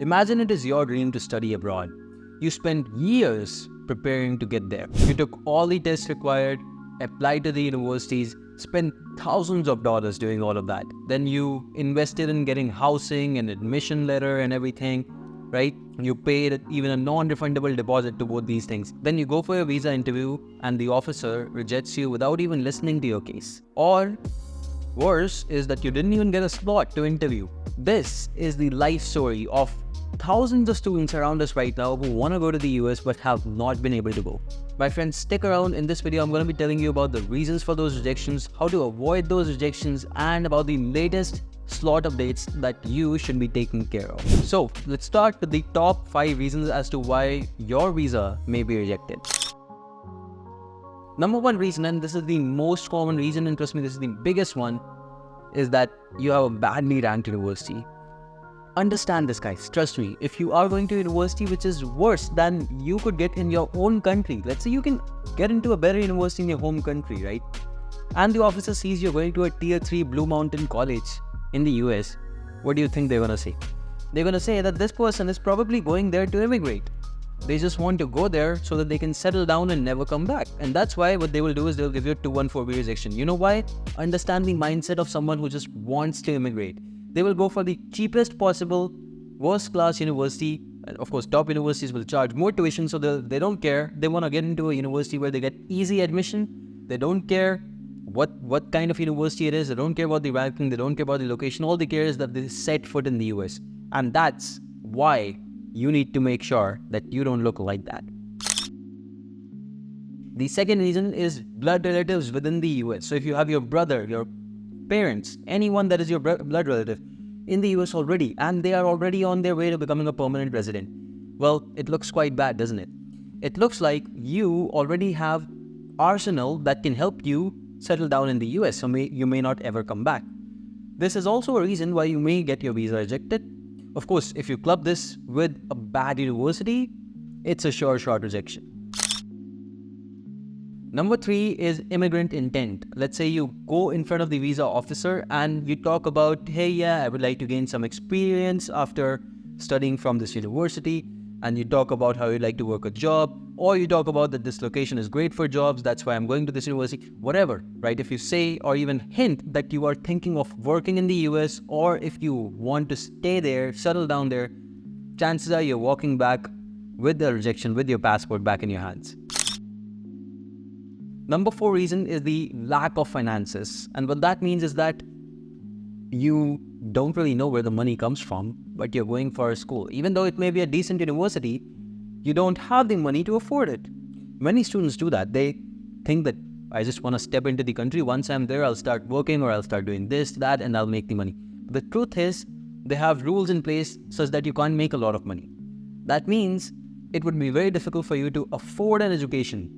Imagine it is your dream to study abroad. You spent years preparing to get there. You took all the tests required, applied to the universities, spent thousands of dollars doing all of that. Then you invested in getting housing and admission letter and everything, right? You paid even a non-refundable deposit to both these things. Then you go for your visa interview and the officer rejects you without even listening to your case. Or worse is that you didn't even get a slot to interview. This is the life story of thousands of students around us right now who want to go to the US but have not been able to go. My friends, stick around. In this video, I'm going to be telling you about the reasons for those rejections, how to avoid those rejections, and about the latest slot updates that you should be taking care of. So let's start with the top 5 reasons as to why your visa may be rejected. Number 1 reason, and this is the most common reason, and trust me, this is the biggest one, is that you have a badly ranked university. Understand this, guys. Trust me, if you are going to a university which is worse than you could get in your own country, let's say you can get into a better university in your home country, right? And the officer sees you're going to a tier 3 Blue Mountain college in the US, what do you think they're going to say? They're going to say that this person is probably going there to immigrate. They just want to go there so that they can settle down and never come back. And that's why what they will do is they'll give you a 214B rejection. You know why? Understand the mindset of someone who just wants to immigrate. They will go for the cheapest possible, worst class university. And of course, top universities will charge more tuition, so they don't care. They want to get into a university where they get easy admission. They don't care what kind of university it is. They don't care about the ranking. They don't care about the location. All they care is that they set foot in the US. And that's why you need to make sure that you don't look like that. The second reason is blood relatives within the US. So if you have your brother, your parents, anyone that is your blood relative in the US already, and they are already on their way to becoming a permanent resident, well, it looks quite bad, doesn't it? It looks like you already have arsenal that can help you settle down in the US, so you may not ever come back. This is also a reason why you may get your visa rejected. Of course, if you club this with a bad university, it's a sure shot rejection. Number 3 is immigrant intent. Let's say you go in front of the visa officer and you talk about, hey, yeah, I would like to gain some experience after studying from this university. And you talk about how you'd like to work a job, or you talk about that this location is great for jobs, that's why I'm going to this university, whatever, right? If you say or even hint that you are thinking of working in the US, or if you want to stay there, settle down there, chances are you're walking back with the rejection, with your passport back in your hands. Number 4 reason is the lack of finances. And what that means is that you don't really know where the money comes from, but you're going for a school. Even though it may be a decent university, you don't have the money to afford it. Many students do that. They think that I just want to step into the country. Once I'm there, I'll start working, or I'll start doing this, that, and I'll make the money. But the truth is, they have rules in place such that you can't make a lot of money. That means it would be very difficult for you to afford an education.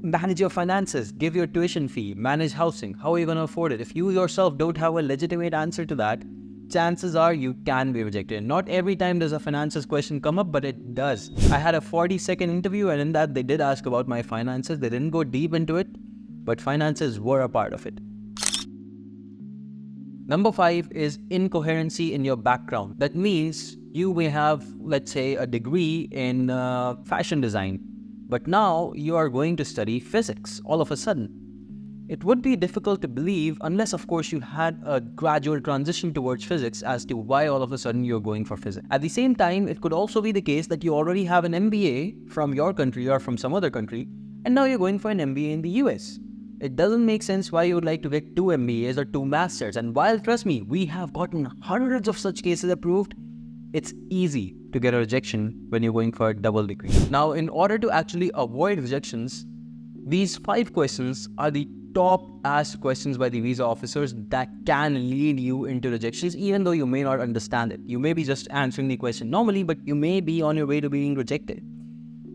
Manage your finances, give your tuition fee, manage housing. How are you going to afford it? If you yourself don't have a legitimate answer to that, chances are you can be rejected. Not every time does a finances question come up, but it does. I had a 40-second interview, and in that they did ask about my finances. They didn't go deep into it, but finances were a part of it. Number 5 is incoherency in your background. That means you may have, let's say, a degree in fashion design, but now you are going to study physics all of a sudden. It would be difficult to believe unless, of course, you had a gradual transition towards physics as to why all of a sudden you're going for physics. At the same time, it could also be the case that you already have an MBA from your country or from some other country, and now you're going for an MBA in the US. It doesn't make sense why you would like to get 2 MBAs or 2 masters. And while, trust me, we have gotten hundreds of such cases approved, it's easy to get a rejection when you're going for a double degree. Now, in order to actually avoid rejections, these 5 questions are the top asked questions by the visa officers that can lead you into rejections, even though you may not understand it. You may be just answering the question normally, but you may be on your way to being rejected.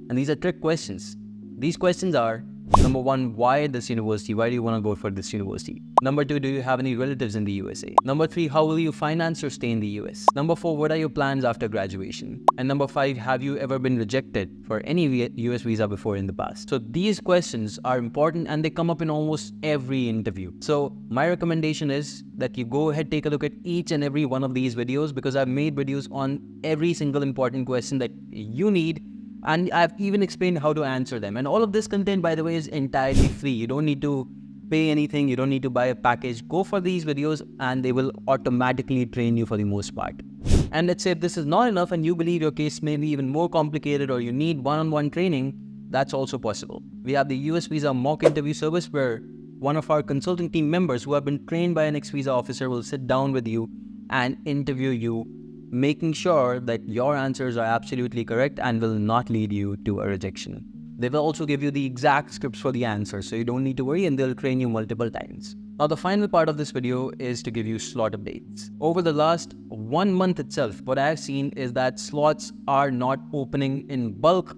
And these are trick questions. These questions are, Number 1, why this university? Why do you want to go for this university? Number 2, do you have any relatives in the USA? Number 3, how will you finance your stay in the US? Number 4, what are your plans after graduation? And number 5, have you ever been rejected for any US visa before in the past? So these questions are important and they come up in almost every interview. So my recommendation is that you go ahead, take a look at each and every one of these videos, because I've made videos on every single important question that you need. And I've even explained how to answer them. And all of this content, by the way, is entirely free. You don't need to pay anything. You don't need to buy a package. Go for these videos and they will automatically train you for the most part. And let's say if this is not enough and you believe your case may be even more complicated or you need one-on-one training, that's also possible. We have the US Visa mock interview service where one of our consulting team members who have been trained by an ex-visa officer will sit down with you and interview you, making sure that your answers are absolutely correct and will not lead you to a rejection. They will also give you the exact scripts for the answers, so you don't need to worry, and they'll train you multiple times. Now, the final part of this video is to give you slot updates. Over the last 1 month itself, what I've seen is that slots are not opening in bulk.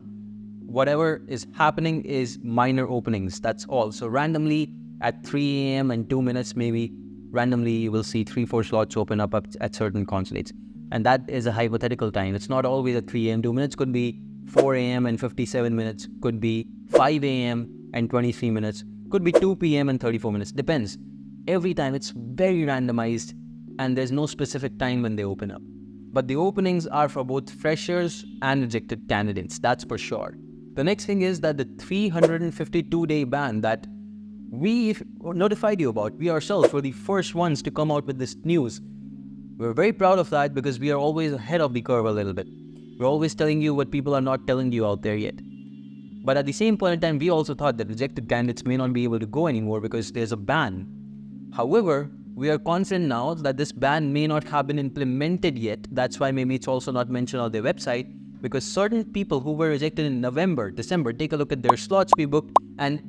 Whatever is happening is minor openings, that's all. So randomly at 3 a.m. and 2 minutes maybe, randomly you will see 3-4 slots open up at certain consulates. And that is a hypothetical time. It's not always at 3 a.m. 2 minutes. Could be 4 a.m. and 57 minutes. Could be 5 a.m. and 23 minutes. Could be 2 p.m. and 34 minutes. Depends. Every time it's very randomized and there's no specific time when they open up. But the openings are for both freshers and rejected candidates. That's for sure. The next thing is that the 352-day ban that we notified you about, we ourselves were the first ones to come out with this news. We're very proud of that because we are always ahead of the curve a little bit. We're always telling you what people are not telling you out there yet. But at the same point in time, we also thought that rejected candidates may not be able to go anymore because there's a ban. However, we are confident now that this ban may not have been implemented yet. That's why maybe it's also not mentioned on their website, because certain people who were rejected in November, December, take a look at their slots we booked, and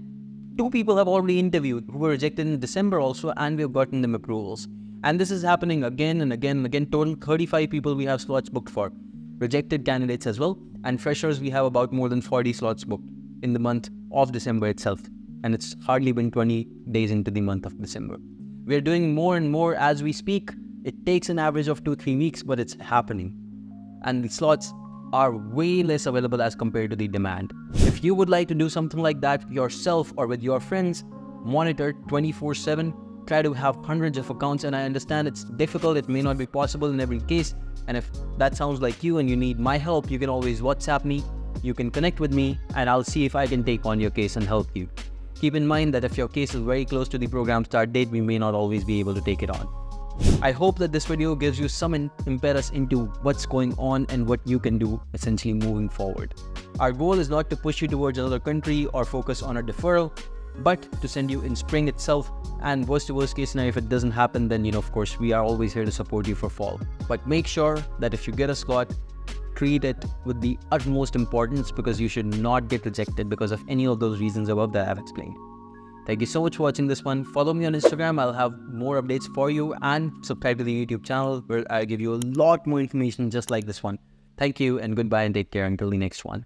2 people have already interviewed who were rejected in December also, and we've gotten them approvals. And this is happening again and again and again. Total 35 people we have slots booked for. Rejected candidates as well. And freshers, we have about more than 40 slots booked in the month of December itself. And it's hardly been 20 days into the month of December. We're doing more and more as we speak. It takes an average of 2-3 weeks, but it's happening. And the slots are way less available as compared to the demand. If you would like to do something like that yourself or with your friends, monitor 24/7. Try to have hundreds of accounts, and I understand it's difficult. It may not be possible in every case. And if that sounds like you and you need my help, you can always WhatsApp me. You can connect with me and I'll see if I can take on your case and help you. Keep in mind that if your case is very close to the program start date, we may not always be able to take it on. I hope that this video gives you some impetus into what's going on and what you can do essentially moving forward. Our goal is not to push you towards another country or focus on a deferral, but to send you in spring itself. And worst to worst case scenario, if it doesn't happen, then of course we are always here to support you for fall. But make sure that if you get a slot, treat it with the utmost importance, because you should not get rejected because of any of those reasons above that I've explained. Thank you so much for watching this one. Follow me on Instagram. I'll have more updates for you, and subscribe to the YouTube channel where I give you a lot more information just like this one. Thank you and goodbye, and take care until the next one.